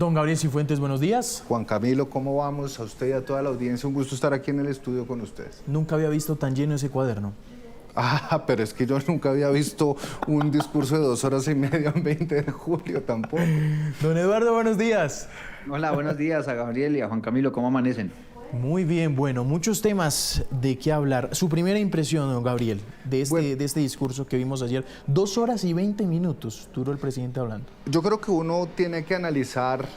Don Gabriel Cifuentes, buenos días. Juan Camilo, ¿cómo vamos? A usted y a toda la audiencia, un gusto estar aquí en el estudio con ustedes. Nunca había visto tan lleno ese cuaderno. Ah, pero es que yo nunca había visto un discurso de 2 horas y media en 20 de julio tampoco. Don Eduardo, buenos días. Hola, buenos días a Gabriel y a Juan Camilo, ¿cómo amanecen? Muy bien, bueno, muchos temas de qué hablar. Su primera impresión, don Gabriel, de este discurso que vimos ayer. 2 horas y 20 minutos duró el presidente hablando. Yo creo que uno tiene que analizar,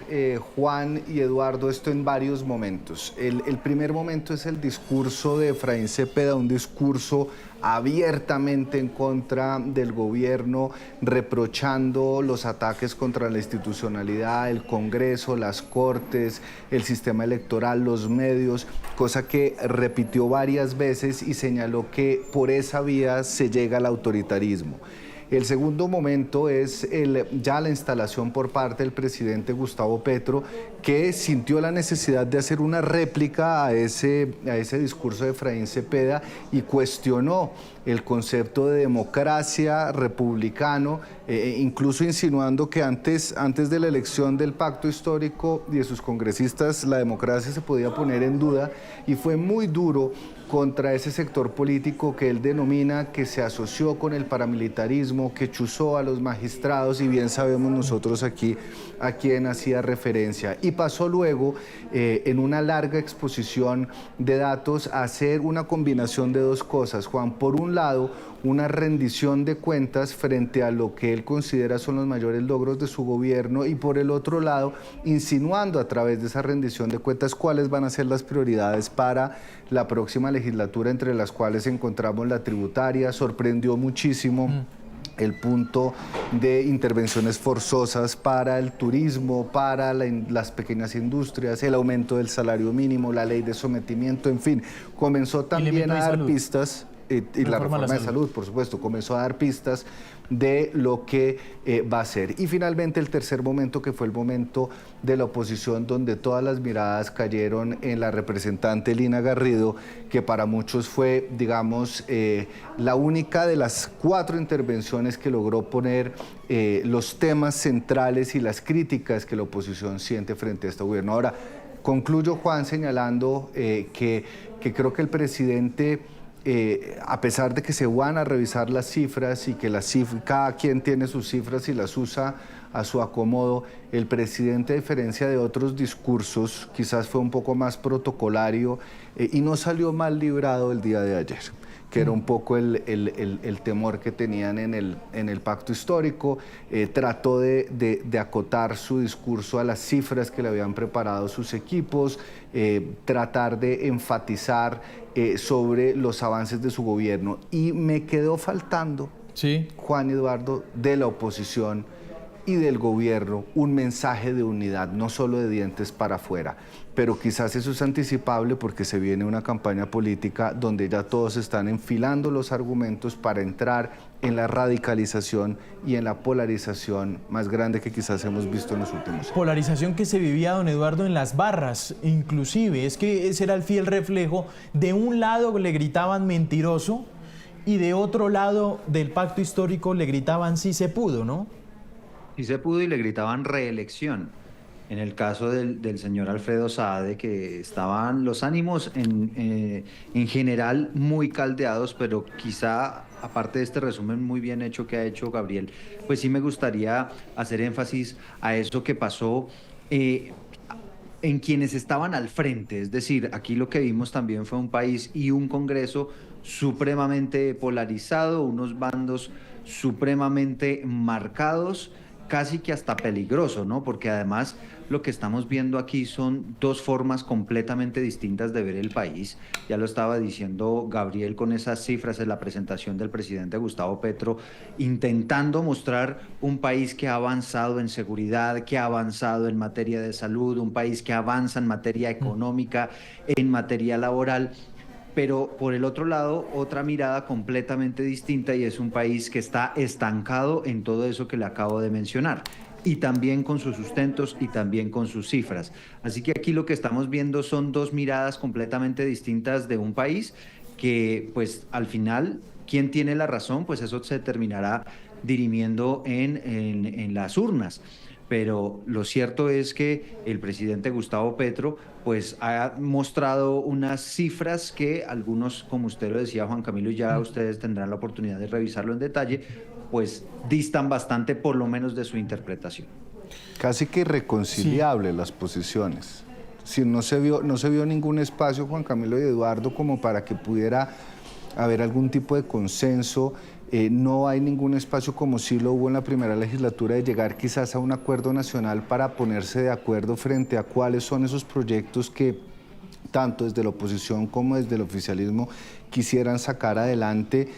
Juan y Eduardo, esto en varios momentos. El primer momento es el discurso de Efraín Cepeda, un discurso abiertamente en contra del gobierno, reprochando los ataques contra la institucionalidad, el Congreso, las Cortes, el sistema electoral, los medios, cosa que repitió varias veces y señaló que por esa vía se llega al autoritarismo. El segundo momento es ya la instalación por parte del presidente Gustavo Petro, que sintió la necesidad de hacer una réplica a ese discurso de Efraín Cepeda y cuestionó el concepto de democracia republicano, incluso insinuando que antes de la elección del pacto histórico y de sus congresistas la democracia se podía poner en duda, y fue muy duro contra ese sector político que él denomina que se asoció con el paramilitarismo, que chuzó a los magistrados, y bien sabemos nosotros aquí a quién hacía referencia. Y pasó luego, en una larga exposición de datos, a hacer una combinación de dos cosas, Juan. Por un lado, una rendición de cuentas frente a lo que él considera son los mayores logros de su gobierno, y por el otro lado, insinuando a través de esa rendición de cuentas cuáles van a ser las prioridades para la próxima legislatura, entre las cuales encontramos la tributaria. Sorprendió muchísimo el punto de intervenciones forzosas para el turismo, para las pequeñas industrias, el aumento del salario mínimo, la ley de sometimiento, en fin, comenzó también a dar pistas. Y la reforma de salud, por supuesto, comenzó a dar pistas de lo que va a ser. Y finalmente el tercer momento, que fue el momento de la oposición, donde todas las miradas cayeron en la representante Lina Garrido, que para muchos fue, digamos, la única de las 4 intervenciones que logró poner los temas centrales y las críticas que la oposición siente frente a este gobierno. Ahora, concluyo, Juan, señalando que creo que el presidente, a pesar de que se van a revisar las cifras y que cada quien tiene sus cifras y las usa a su acomodo, el presidente, a diferencia de otros discursos, quizás fue un poco más protocolario y no salió mal librado el día de ayer, que era un poco el temor que tenían en el pacto histórico. Trató de acotar su discurso a las cifras que le habían preparado sus equipos, tratar de enfatizar sobre los avances de su gobierno. Y me quedó faltando, ¿sí, Juan y Eduardo, de la oposición y del gobierno, un mensaje de unidad, no solo de dientes para afuera. Pero quizás eso es anticipable porque se viene una campaña política donde ya todos están enfilando los argumentos para entrar en la radicalización y en la polarización más grande que quizás hemos visto en los últimos años. Polarización que se vivía, don Eduardo, en las barras, inclusive. Es que ese era el fiel reflejo. De un lado le gritaban mentiroso y de otro lado del pacto histórico le gritaban sí se pudo, ¿no? Sí se pudo, y le gritaban reelección. En el caso del señor Alfredo Saade, que estaban los ánimos en general muy caldeados, pero quizá, aparte de este resumen muy bien hecho que ha hecho Gabriel, pues sí me gustaría hacer énfasis a eso que pasó en quienes estaban al frente. Es decir, aquí lo que vimos también fue un país y un Congreso supremamente polarizado, unos bandos supremamente marcados, casi que hasta peligroso, ¿no? Porque además lo que estamos viendo aquí son 2 formas completamente distintas de ver el país. Ya lo estaba diciendo Gabriel con esas cifras en la presentación del presidente Gustavo Petro, intentando mostrar un país que ha avanzado en seguridad, que ha avanzado en materia de salud, un país que avanza en materia económica, en materia laboral. Pero por el otro lado, otra mirada completamente distinta, y es un país que está estancado en todo eso que le acabo de mencionar, y también con sus sustentos y también con sus cifras. Así que aquí lo que estamos viendo son 2 miradas completamente distintas de un país que, pues, al final, ¿quién tiene la razón? Pues eso se terminará dirimiendo en las urnas. pero lo cierto es que el presidente Gustavo Petro pues ha mostrado unas cifras que algunos, como usted lo decía, Juan Camilo, y ya ustedes tendrán la oportunidad de revisarlo en detalle, pues distan bastante por lo menos de su interpretación. Casi que irreconciliables las posiciones. Si no se vio ningún espacio, Juan Camilo y Eduardo, como para que pudiera haber algún tipo de consenso. No hay ningún espacio, como sí lo hubo en la primera legislatura, de llegar quizás a un acuerdo nacional para ponerse de acuerdo frente a cuáles son esos proyectos que tanto desde la oposición como desde el oficialismo quisieran sacar adelante.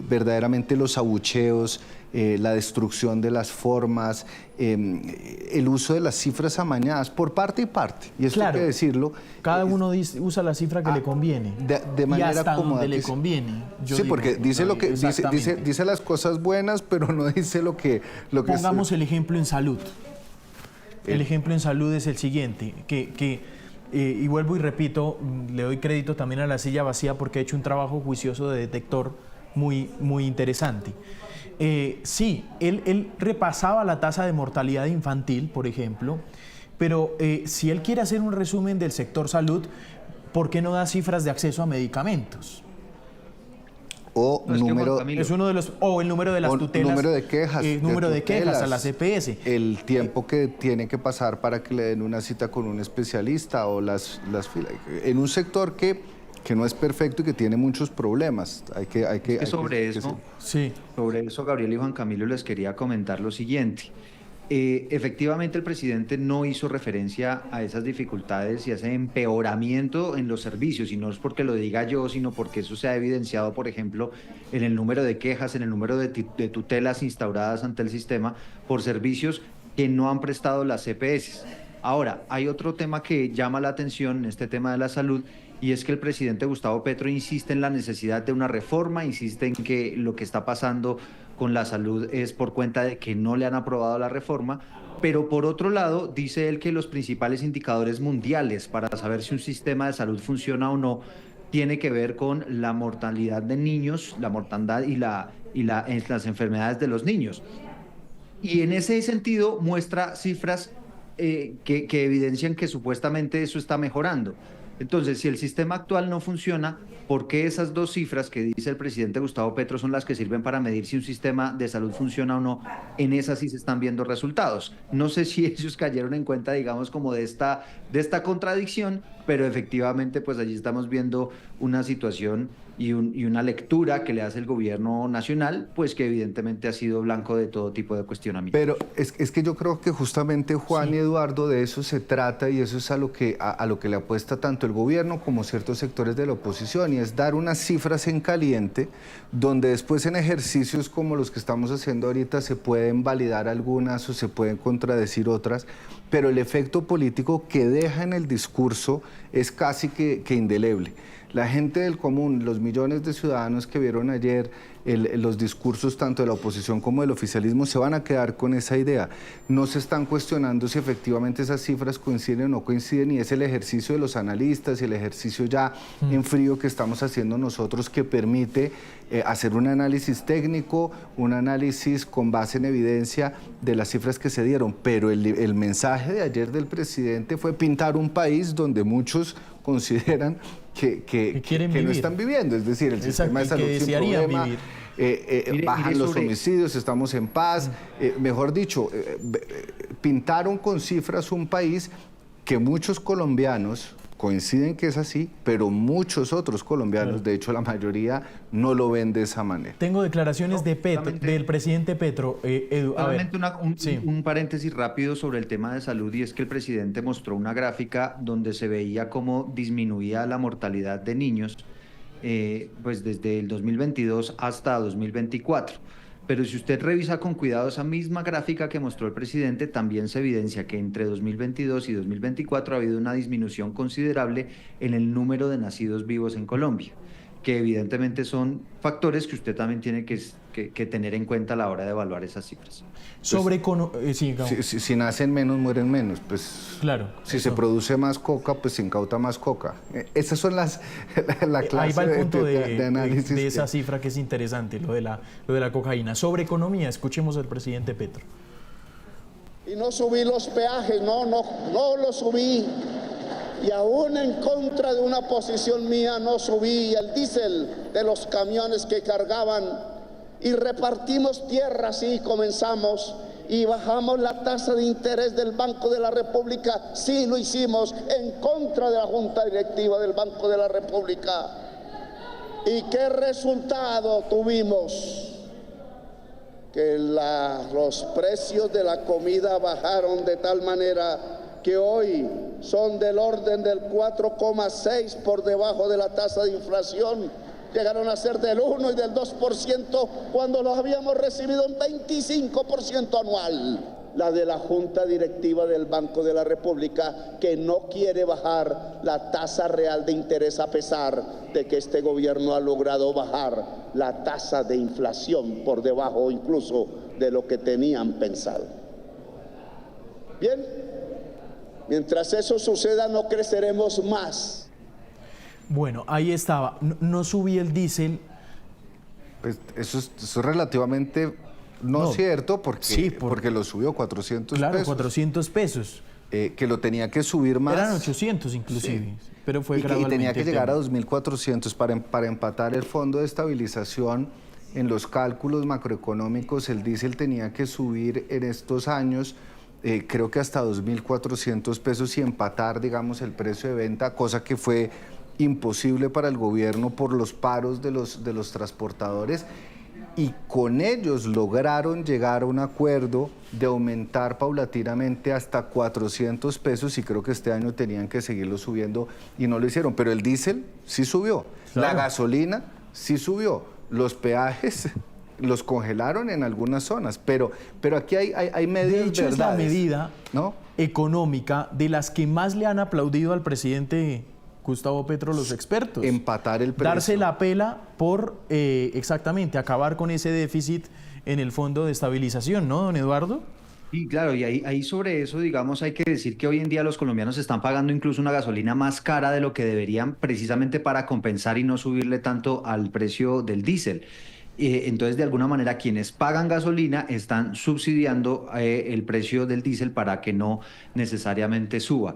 Verdaderamente los abucheos, la destrucción de las formas, el uso de las cifras amañadas por parte y parte, y esto claro, hay que decirlo. Cada uno usa la cifra que le conviene, de manera y hasta cómoda, donde le conviene. Sí, porque dice lo que dice las cosas buenas, pero no dice lo que Pongamos el ejemplo en salud. El ejemplo en salud es el siguiente, y vuelvo y repito, le doy crédito también a La Silla Vacía porque ha hecho un trabajo juicioso de detector muy, muy interesante. Sí, él repasaba la tasa de mortalidad infantil, por ejemplo, pero si él quiere hacer un resumen del sector salud, ¿por qué no da cifras de acceso a medicamentos? O No, número, Es uno de los, o el número de las tutelas. Número de quejas. Número de quejas a las tutelas, EPS. El tiempo que tiene que pasar para que le den una cita con un especialista o las filas. En un sector que no es perfecto y que tiene muchos problemas. Sobre eso, Gabriel y Juan Camilo, les quería comentar lo siguiente. Efectivamente, el presidente no hizo referencia a esas dificultades y a ese empeoramiento en los servicios, y no es porque lo diga yo, sino porque eso se ha evidenciado, por ejemplo, en el número de quejas, en el número de tutelas instauradas ante el sistema por servicios que no han prestado las EPS. Ahora, hay otro tema que llama la atención en este tema de la salud, y es que el presidente Gustavo Petro insiste en la necesidad de una reforma, insiste en que lo que está pasando con la salud es por cuenta de que no le han aprobado la reforma, pero por otro lado dice él que los principales indicadores mundiales para saber si un sistema de salud funciona o no tiene que ver con la mortalidad de niños, la mortandad y las enfermedades de los niños. Y en ese sentido muestra cifras que evidencian que supuestamente eso está mejorando. Entonces, si el sistema actual no funciona, ¿por qué esas dos cifras que dice el presidente Gustavo Petro son las que sirven para medir si un sistema de salud funciona o no? En esas sí se están viendo resultados. No sé si ellos cayeron en cuenta, digamos, como de esta contradicción, pero efectivamente, pues allí estamos viendo una situación y una lectura que le hace el gobierno nacional, pues que evidentemente ha sido blanco de todo tipo de cuestionamiento. Pero es que yo creo que justamente, Juan y Eduardo, de eso se trata, y eso es a lo que le apuesta tanto el gobierno como ciertos sectores de la oposición, y es dar unas cifras en caliente, donde después en ejercicios como los que estamos haciendo ahorita se pueden validar algunas o se pueden contradecir otras, pero el efecto político que deja en el discurso es casi que indeleble. La gente del común, los millones de ciudadanos que vieron ayer los discursos tanto de la oposición como del oficialismo, se van a quedar con esa idea. No se están cuestionando si efectivamente esas cifras coinciden o no coinciden, y es el ejercicio de los analistas y el ejercicio ya en frío que estamos haciendo nosotros, que permite hacer un análisis técnico, un análisis con base en evidencia de las cifras que se dieron. Pero el mensaje de ayer del presidente fue pintar un país donde muchos consideran que no están viviendo, es decir, el sistema de salud sin problema, bajan los homicidios, estamos en paz, mejor dicho, pintaron con cifras un país que muchos colombianos coinciden que es así, pero muchos otros colombianos, de hecho la mayoría, no lo ven de esa manera. Tengo declaraciones del presidente Petro. Solamente un paréntesis rápido sobre el tema de salud, y es que el presidente mostró una gráfica donde se veía cómo disminuía la mortalidad de niños pues desde el 2022 hasta 2024. Pero si usted revisa con cuidado esa misma gráfica que mostró el presidente, también se evidencia que entre 2022 y 2024 ha habido una disminución considerable en el número de nacidos vivos en Colombia, que evidentemente son factores que usted también tiene que tener en cuenta a la hora de evaluar esas cifras. Si nacen menos, mueren menos. Pues, claro. Si se produce más coca, pues se incauta más coca. Esas son la clase ahí va el punto de análisis. De esa cifra que es interesante, lo de la cocaína. Sobre economía, escuchemos al presidente Petro. Y no subí los peajes, no los subí. Y aún en contra de una posición mía no subí el diésel de los camiones que cargaban. Y repartimos tierras y comenzamos. Y bajamos la tasa de interés del Banco de la República. Sí, lo hicimos en contra de la Junta Directiva del Banco de la República. ¿Y qué resultado tuvimos? Que los precios de la comida bajaron de tal manera que hoy son del orden del 4,6 por debajo de la tasa de inflación. Llegaron a ser del 1 y del 2% cuando los habíamos recibido un 25% anual. La de la Junta Directiva del Banco de la República, que no quiere bajar la tasa real de interés a pesar de que este gobierno ha logrado bajar la tasa de inflación por debajo incluso de lo que tenían pensado. Bien, mientras eso suceda no creceremos más. Bueno, ahí estaba. No subí el diésel. Pues eso es relativamente no cierto, porque, sí, porque lo subió 400 claro, pesos. 400 pesos. Que lo tenía que subir más. Eran 800 inclusive, sí, pero fue gradualmente. Y tenía que llegar a 2.400 para empatar el fondo de estabilización. En los cálculos macroeconómicos, el diésel tenía que subir en estos años, creo que hasta 2.400 pesos y empatar, digamos, el precio de venta, cosa que fue imposible para el gobierno por los paros de los transportadores. Y con ellos lograron llegar a un acuerdo de aumentar paulatinamente hasta 400 pesos y creo que este año tenían que seguirlo subiendo y no lo hicieron. Pero el diésel sí subió, claro. La gasolina sí subió, los peajes los congelaron en algunas zonas, pero aquí hay medidas. De hecho, verdades, es la medida, ¿no?, económica de las que más le han aplaudido al presidente Gustavo Petro los expertos. Empatar el precio. Darse la pela por, exactamente, acabar con ese déficit en el Fondo de Estabilización, ¿no, don Eduardo? Y claro, y ahí sobre eso, digamos, hay que decir que hoy en día los colombianos están pagando incluso una gasolina más cara de lo que deberían, precisamente para compensar y no subirle tanto al precio del diésel. Entonces, de alguna manera, quienes pagan gasolina están subsidiando el precio del diésel para que no necesariamente suba.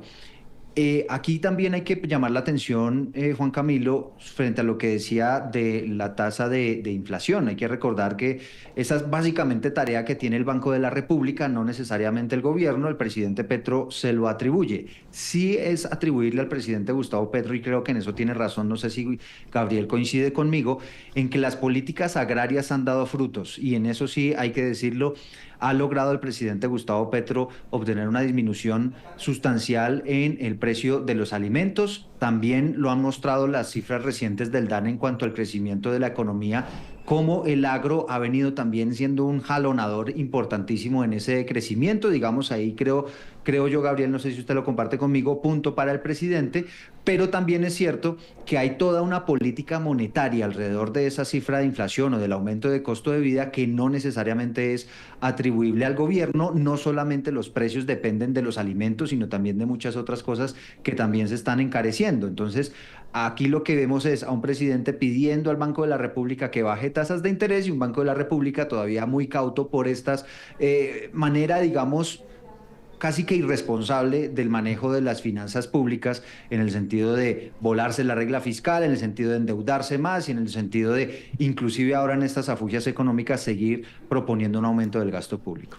Aquí también hay que llamar la atención, Juan Camilo, frente a lo que decía de la tasa de inflación. Hay que recordar que esa es básicamente tarea que tiene el Banco de la República, no necesariamente el gobierno. El presidente Petro se lo atribuye. Sí es atribuirle al presidente Gustavo Petro, y creo que en eso tiene razón, no sé si Gabriel coincide conmigo, en que las políticas agrarias han dado frutos, y en eso sí hay que decirlo. Ha logrado el presidente Gustavo Petro obtener una disminución sustancial en el precio de los alimentos. También lo han mostrado las cifras recientes del DANE en cuanto al crecimiento de la economía, cómo el agro ha venido también siendo un jalonador importantísimo en ese crecimiento. Digamos, ahí creo yo, Gabriel, no sé si usted lo comparte conmigo, punto para el presidente, pero también es cierto que hay toda una política monetaria alrededor de esa cifra de inflación o del aumento de costo de vida que no necesariamente es atribuible al gobierno. No solamente los precios dependen de los alimentos, sino también de muchas otras cosas que también se están encareciendo. Entonces, aquí lo que vemos es a un presidente pidiendo al Banco de la República que baje tasas de interés, y un Banco de la República todavía muy cauto por estas manera, digamos, casi que irresponsable del manejo de las finanzas públicas, en el sentido de volarse la regla fiscal, en el sentido de endeudarse más y en el sentido de, inclusive ahora en estas afugias económicas, seguir proponiendo un aumento del gasto público.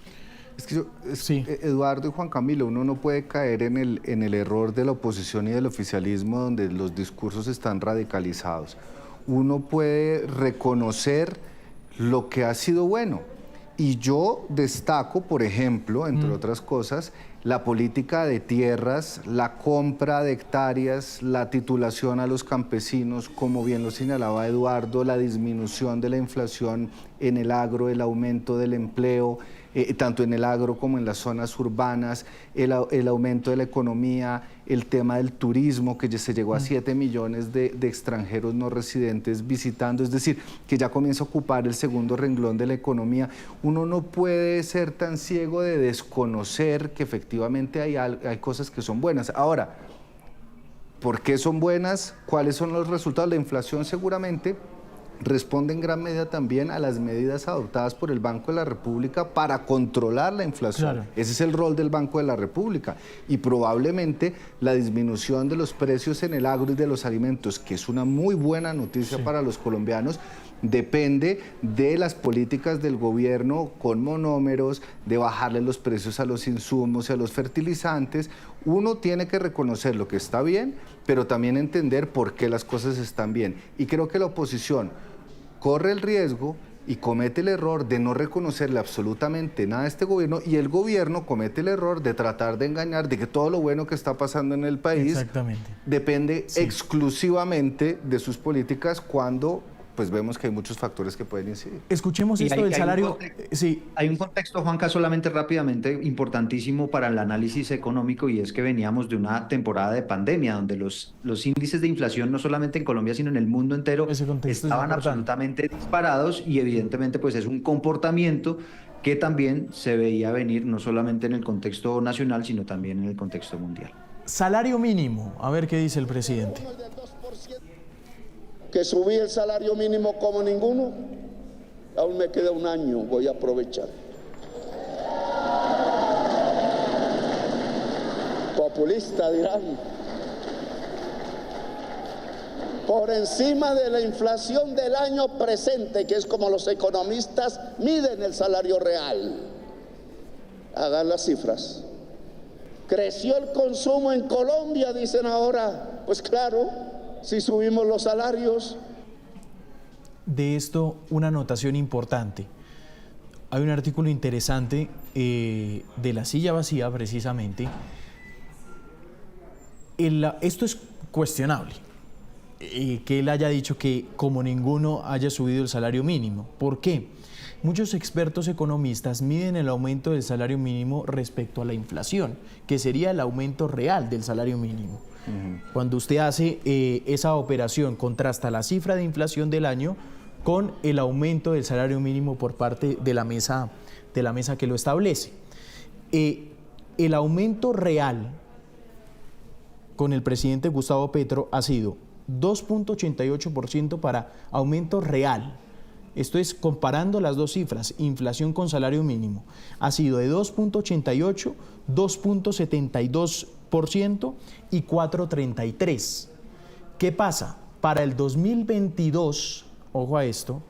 Es que sí. Eduardo y Juan Camilo, uno no puede caer en el error de la oposición y del oficialismo donde los discursos están radicalizados. Uno puede reconocer lo que ha sido bueno. Y yo destaco, por ejemplo, entre otras cosas, la política de tierras, la compra de hectáreas, la titulación a los campesinos, como bien lo señalaba Eduardo, la disminución de la inflación en el agro, el aumento del empleo, tanto en el agro como en las zonas urbanas, el aumento de la economía, el tema del turismo, que ya se llegó a 7 millones de extranjeros no residentes visitando, es decir, que ya comienza a ocupar el segundo renglón de la economía. Uno no puede ser tan ciego de desconocer que efectivamente hay cosas que son buenas. Ahora, ¿por qué son buenas? ¿Cuáles son los resultados? La inflación seguramente responde en gran medida también a las medidas adoptadas por el Banco de la República para controlar la inflación. Claro. Ese es el rol del Banco de la República. Y probablemente la disminución de los precios en el agro y de los alimentos, que es una muy buena noticia para los colombianos, depende de las políticas del gobierno con monómeros, de bajarle los precios a los insumos y a los fertilizantes. Uno tiene que reconocer lo que está bien, pero también entender por qué las cosas están bien. Y creo que la oposición corre el riesgo y comete el error de no reconocerle absolutamente nada a este gobierno, y el gobierno comete el error de tratar de engañar de que todo lo bueno que está pasando en el país depende exclusivamente de sus políticas, cuando pues vemos que hay muchos factores que pueden incidir. Escuchemos esto del salario. Hay un contexto, Juanca, solamente rápidamente, importantísimo para el análisis económico, y es que veníamos de una temporada de pandemia donde los índices de inflación, no solamente en Colombia, sino en el mundo entero, estaban absolutamente disparados, y evidentemente pues es un comportamiento que también se veía venir no solamente en el contexto nacional, sino también en el contexto mundial. Salario mínimo, a ver qué dice el presidente. Que subí el salario mínimo como ninguno, aún me queda un año, voy a aprovechar. Populista dirán. Por encima de la inflación del año presente, que es como los economistas miden el salario real. Hagan las cifras. ¿Creció el consumo en Colombia?, dicen ahora. Pues claro, si subimos los salarios. De esto, una anotación importante. Hay un artículo interesante de La Silla Vacía, precisamente. Esto es cuestionable, que él haya dicho que como ninguno haya subido el salario mínimo. ¿Por qué? Muchos expertos economistas miden el aumento del salario mínimo respecto a la inflación, que sería el aumento real del salario mínimo. Cuando usted hace esa operación, contrasta la cifra de inflación del año con el aumento del salario mínimo por parte de la mesa que lo establece. El aumento real con el presidente Gustavo Petro ha sido 2.88% para aumento real. Esto es comparando las dos cifras, inflación con salario mínimo. Ha sido de 2.88, 2.72% y 4.33%. ¿Qué pasa? Para el 2022, ojo a esto,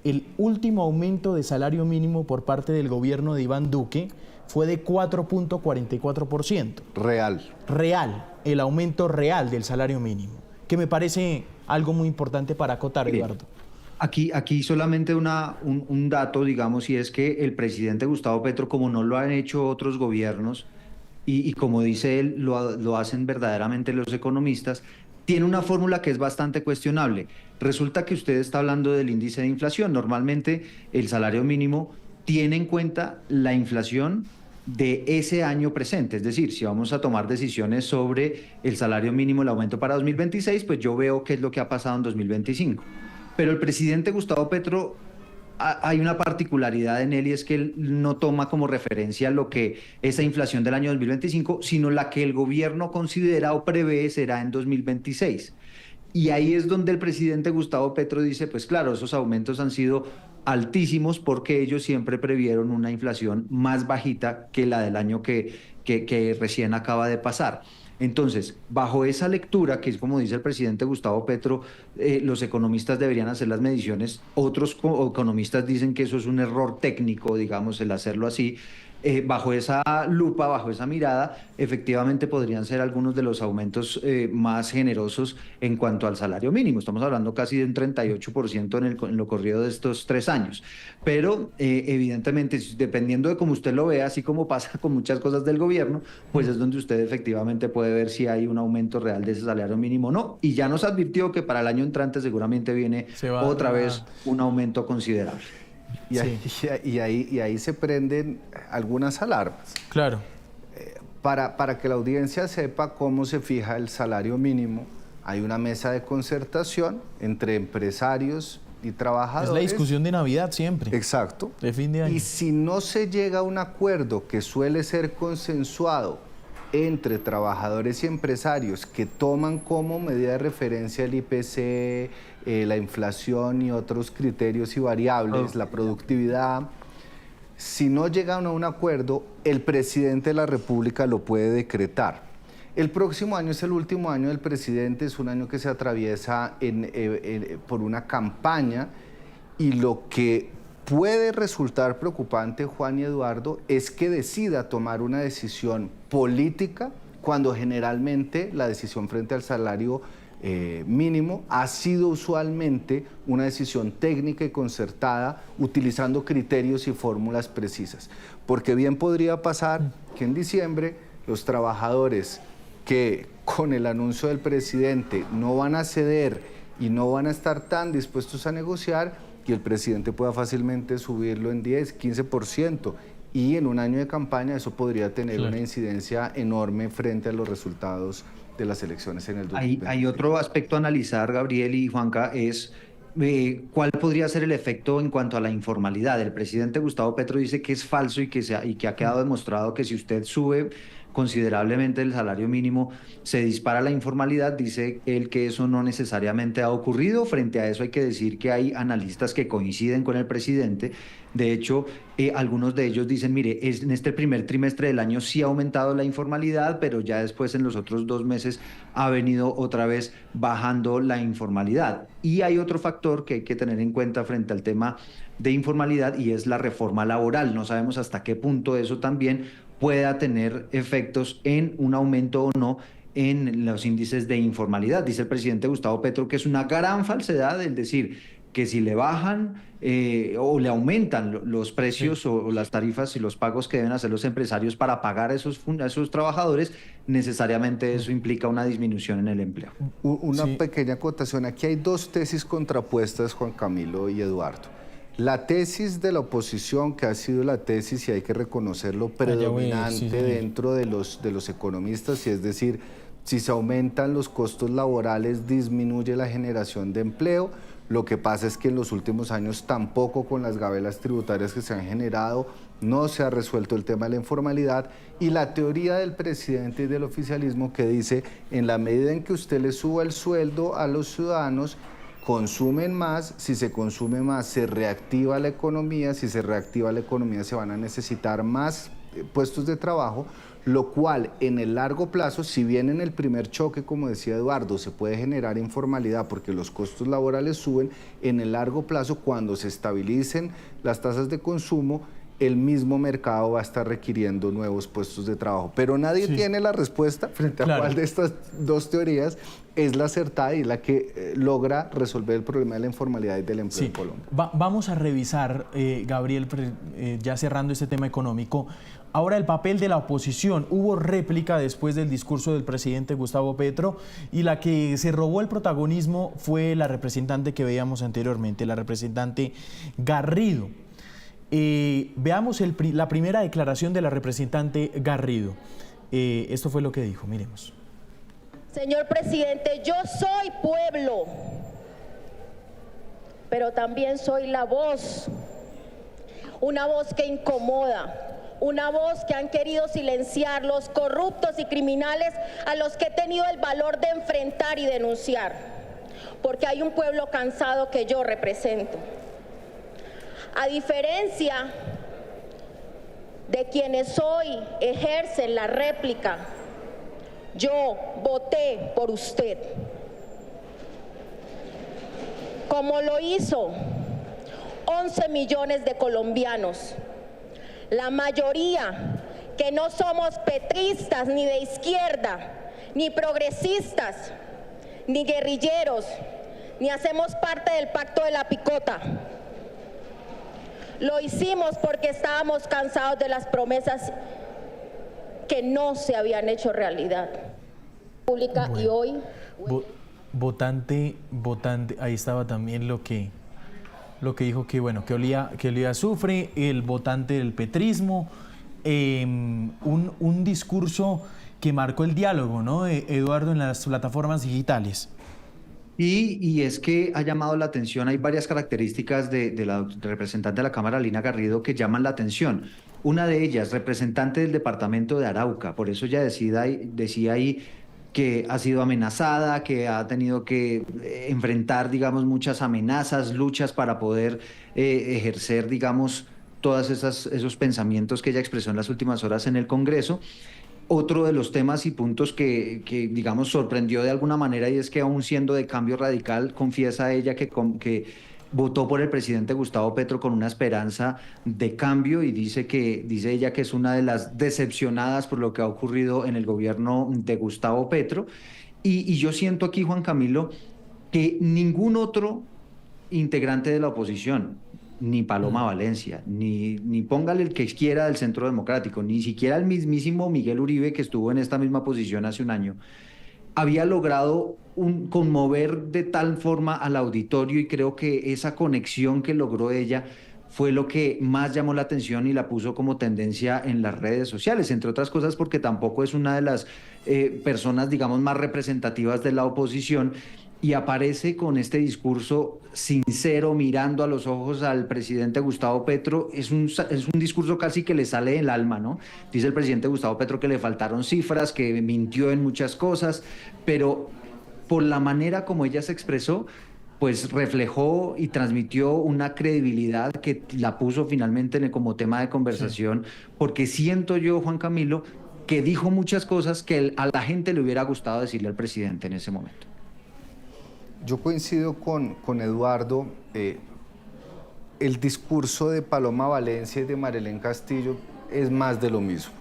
el último aumento de salario mínimo por parte del gobierno de Iván Duque fue de 4.44%. Real, el aumento real del salario mínimo, que me parece algo muy importante para acotar, Eduardo. Aquí solamente un dato, digamos, y es que el presidente Gustavo Petro, como no lo han hecho otros gobiernos, y como dice él, lo hacen verdaderamente los economistas, tiene una fórmula que es bastante cuestionable. Resulta que usted está hablando del índice de inflación. Normalmente el salario mínimo tiene en cuenta la inflación de ese año presente. Es decir, si vamos a tomar decisiones sobre el salario mínimo, el aumento para 2026, pues yo veo qué es lo que ha pasado en 2025. Pero el presidente Gustavo Petro, hay una particularidad en él, y es que él no toma como referencia lo que esa inflación del año 2025, sino la que el gobierno considera o prevé será en 2026. Y ahí es donde el presidente Gustavo Petro dice, pues claro, esos aumentos han sido altísimos porque ellos siempre previeron una inflación más bajita que la del año que recién acaba de pasar. Entonces, bajo esa lectura, que es como dice el presidente Gustavo Petro, los economistas deberían hacer las mediciones. Otros economistas dicen que eso es un error técnico, digamos, el hacerlo así. Bajo esa lupa, bajo esa mirada, efectivamente podrían ser algunos de los aumentos más generosos en cuanto al salario mínimo. Estamos hablando casi de un 38% en lo corrido de estos 3 años. Pero evidentemente, dependiendo de cómo usted lo vea, así como pasa con muchas cosas del gobierno, pues es donde usted efectivamente puede ver si hay un aumento real de ese salario mínimo o no. Y ya nos advirtió que para el año entrante seguramente viene otra vez un aumento considerable. Y ahí se prenden algunas alarmas. Claro. Para que la audiencia sepa cómo se fija el salario mínimo, hay una mesa de concertación entre empresarios y trabajadores. Es la discusión de Navidad siempre. Exacto. De fin de año. Y si no se llega a un acuerdo que suele ser consensuado entre trabajadores y empresarios que toman como medida de referencia el IPC, la inflación y otros criterios y variables, la productividad, si no llegan a un acuerdo, el presidente de la República lo puede decretar. El próximo año es el último año del presidente, es un año que se atraviesa por una campaña, y lo que puede resultar preocupante, Juan y Eduardo, es que decida tomar una decisión política cuando generalmente la decisión frente al salario mínimo ha sido usualmente una decisión técnica y concertada utilizando criterios y fórmulas precisas. Porque bien podría pasar que en diciembre los trabajadores que con el anuncio del presidente no van a ceder y no van a estar tan dispuestos a negociar, y el presidente pueda fácilmente subirlo en 10, 15%, y en un año de campaña eso podría tener una incidencia enorme frente a los resultados de las elecciones en el 2020. Hay otro aspecto a analizar, Gabriel y Juanca, es cuál podría ser el efecto en cuanto a la informalidad. El presidente Gustavo Petro dice que es falso y que ha quedado demostrado que si usted sube considerablemente el salario mínimo, se dispara la informalidad. Dice él que eso no necesariamente ha ocurrido. Frente a eso hay que decir que hay analistas que coinciden con el presidente. De hecho, algunos de ellos dicen, mire, en este primer trimestre del año sí ha aumentado la informalidad, pero ya después en los otros 2 meses ha venido otra vez bajando la informalidad. Y hay otro factor que hay que tener en cuenta frente al tema de informalidad, y es la reforma laboral. No sabemos hasta qué punto eso también pueda tener efectos en un aumento o no en los índices de informalidad. Dice el presidente Gustavo Petro que es una gran falsedad el decir que si le bajan o le aumentan los precios o las tarifas y los pagos que deben hacer los empresarios para pagar a esos trabajadores, necesariamente eso implica una disminución en el empleo. Una pequeña acotación. Aquí hay 2 tesis contrapuestas, Juan Camilo y Eduardo. La tesis de la oposición, que ha sido la tesis, y hay que reconocerlo, predominante dentro de los economistas, y es decir, si se aumentan los costos laborales, disminuye la generación de empleo. Lo que pasa es que en los últimos años tampoco, con las gabelas tributarias que se han generado, no se ha resuelto el tema de la informalidad. Y la teoría del presidente y del oficialismo, que dice, en la medida en que usted le suba el sueldo a los ciudadanos, consumen más. Si se consume más, se reactiva la economía. Si se reactiva la economía, se van a necesitar más puestos de trabajo, lo cual en el largo plazo, si bien en el primer choque, como decía Eduardo, se puede generar informalidad porque los costos laborales suben, en el largo plazo, cuando se estabilicen las tasas de consumo, el mismo mercado va a estar requiriendo nuevos puestos de trabajo. Pero nadie tiene la respuesta frente a cuál de estas 2 teorías es la acertada y la que logra resolver el problema de la informalidad y del empleo en Colombia. Vamos a revisar, Gabriel, ya cerrando este tema económico, ahora el papel de la oposición. Hubo réplica después del discurso del presidente Gustavo Petro, y la que se robó el protagonismo fue la representante que veíamos anteriormente, la representante Garrido. Veamos la primera declaración de la representante Garrido. Esto fue lo que dijo, miremos. Señor presidente, yo soy pueblo, pero también soy la voz, una voz que incomoda, una voz que han querido silenciar los corruptos y criminales a los que he tenido el valor de enfrentar y denunciar, porque hay un pueblo cansado que yo represento. A diferencia de quienes hoy ejercen la réplica, yo voté por usted, como lo hizo 11 millones de colombianos, la mayoría que no somos petristas, ni de izquierda, ni progresistas, ni guerrilleros, ni hacemos parte del pacto de la picota. Lo hicimos porque estábamos cansados de las promesas que no se habían hecho realidad. Y hoy... Votante, ahí estaba también lo que dijo que, bueno, que olía a azufre, el votante del petrismo, un discurso que marcó el diálogo, ¿no, Eduardo, en las plataformas digitales? Y es que ha llamado la atención, hay varias características de la representante de la Cámara, Lina Garrido, que llaman la atención. Una de ellas, representante del departamento de Arauca, por eso ella decía ahí que ha sido amenazada, que ha tenido que enfrentar, digamos, muchas amenazas, luchas para poder ejercer, digamos, todos esos pensamientos que ella expresó en las últimas horas en el Congreso. Otro de los temas y puntos que, digamos, sorprendió de alguna manera, y es que aún siendo de Cambio Radical, confiesa ella que votó por el presidente Gustavo Petro con una esperanza de cambio, y dice ella que es una de las decepcionadas por lo que ha ocurrido en el gobierno de Gustavo Petro. Y yo siento aquí, Juan Camilo, que ningún otro integrante de la oposición, ni Paloma Valencia, ni póngale el que quiera del Centro Democrático, ni siquiera el mismísimo Miguel Uribe, que estuvo en esta misma posición hace un año, había logrado conmover de tal forma al auditorio, y creo que esa conexión que logró ella fue lo que más llamó la atención y la puso como tendencia en las redes sociales, entre otras cosas porque tampoco es una de las personas, digamos, más representativas de la oposición, y aparece con este discurso sincero, mirando a los ojos al presidente Gustavo Petro. Es un discurso casi que le sale del alma, ¿no? Dice el presidente Gustavo Petro que le faltaron cifras, que mintió en muchas cosas, pero por la manera como ella se expresó, pues reflejó y transmitió una credibilidad que la puso finalmente como tema de conversación, porque siento yo, Juan Camilo, que dijo muchas cosas que a la gente le hubiera gustado decirle al presidente en ese momento. Yo coincido con Eduardo. El discurso de Paloma Valencia y de Marilén Castillo es más de lo mismo.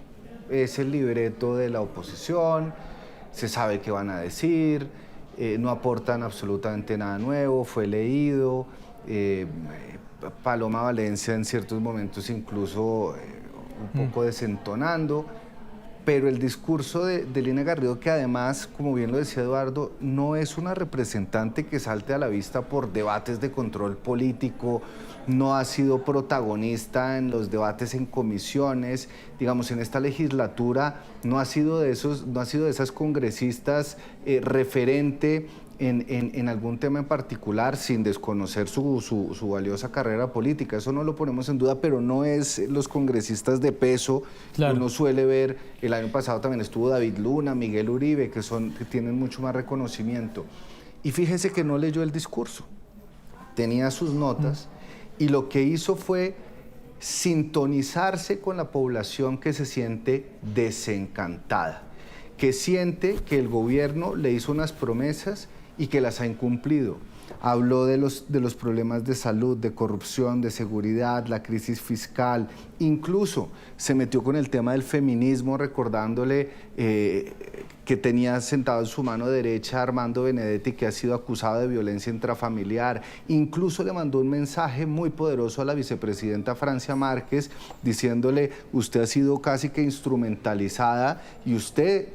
Es el libreto de la oposición, se sabe qué van a decir, no aportan absolutamente nada nuevo, fue leído. Paloma Valencia en ciertos momentos incluso un poco desentonando. Pero el discurso de Lina Garrido, que además, como bien lo decía Eduardo, no es una representante que salte a la vista por debates de control político, no ha sido protagonista en los debates en comisiones, digamos, en esta legislatura no ha sido de esas congresistas referente en algún tema en particular, sin desconocer su valiosa carrera política. Eso no lo ponemos en duda, pero no es los congresistas de peso que uno suele ver. El año pasado también estuvo David Luna, Miguel Uribe, que tienen mucho más reconocimiento. Y fíjese que no leyó el discurso, tenía sus notas, y lo que hizo fue sintonizarse con la población que se siente desencantada, que siente que el gobierno le hizo unas promesas y que las ha incumplido. Habló de los problemas de salud, de corrupción, de seguridad, la crisis fiscal, incluso se metió con el tema del feminismo, recordándole que tenía sentado en su mano derecha a Armando Benedetti, que ha sido acusado de violencia intrafamiliar. Incluso le mandó un mensaje muy poderoso a la vicepresidenta Francia Márquez, diciéndole: usted ha sido casi que instrumentalizada y usted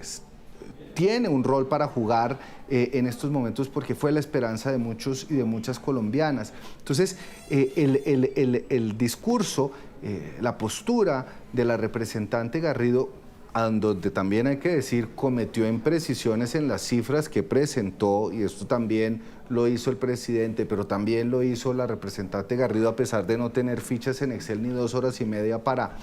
tiene un rol para jugar en estos momentos, porque fue la esperanza de muchos y de muchas colombianas. Entonces, el discurso, la postura de la representante Garrido, donde también hay que decir, cometió imprecisiones en las cifras que presentó, y esto también lo hizo el presidente, pero también lo hizo la representante Garrido, a pesar de no tener fichas en Excel ni 2 horas y media para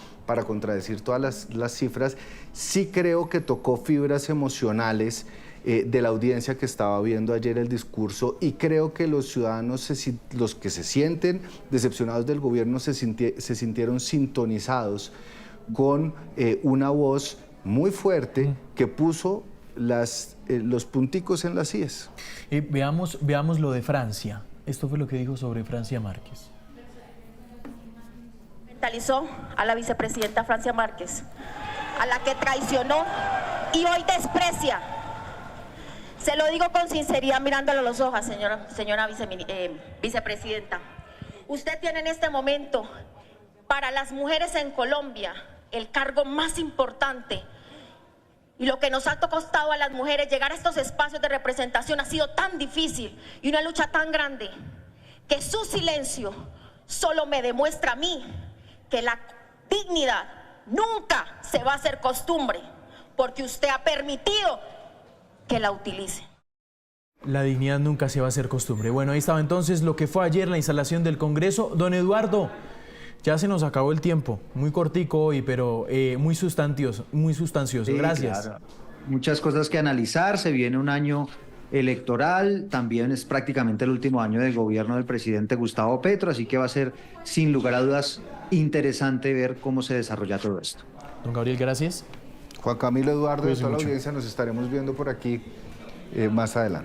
contradecir todas las cifras. Sí creo que tocó fibras emocionales de la audiencia que estaba viendo ayer el discurso, y creo que los ciudadanos, los que se sienten decepcionados del gobierno, se sintieron sintonizados con una voz muy fuerte que puso los punticos en las IES. Veamos lo de Francia. Esto fue lo que dijo sobre Francia Márquez. Mentalizó a la vicepresidenta Francia Márquez, a la que traicionó y hoy desprecia. Se lo digo con sinceridad, mirándole a los ojos, señora vicepresidenta. Usted tiene en este momento, para las mujeres en Colombia, el cargo más importante, y lo que nos ha costado a las mujeres llegar a estos espacios de representación ha sido tan difícil y una lucha tan grande, que su silencio solo me demuestra a mí que la dignidad nunca se va a hacer costumbre, porque usted ha permitido que la utilice. La dignidad nunca se va a hacer costumbre. Bueno, ahí estaba entonces lo que fue ayer la instalación del Congreso. Don Eduardo, ya se nos acabó el tiempo. Muy cortico hoy, pero muy sustancioso. Sí, Gracias. claro. Muchas cosas que analizar. Se viene un año electoral. También es prácticamente el último año del gobierno del presidente Gustavo Petro. Así que va a ser, sin lugar a dudas, interesante ver cómo se desarrolla todo esto. Don Gabriel, gracias. Juan Camilo, Eduardo, de Cuídense toda la mucho. audiencia, nos estaremos viendo por aquí más adelante.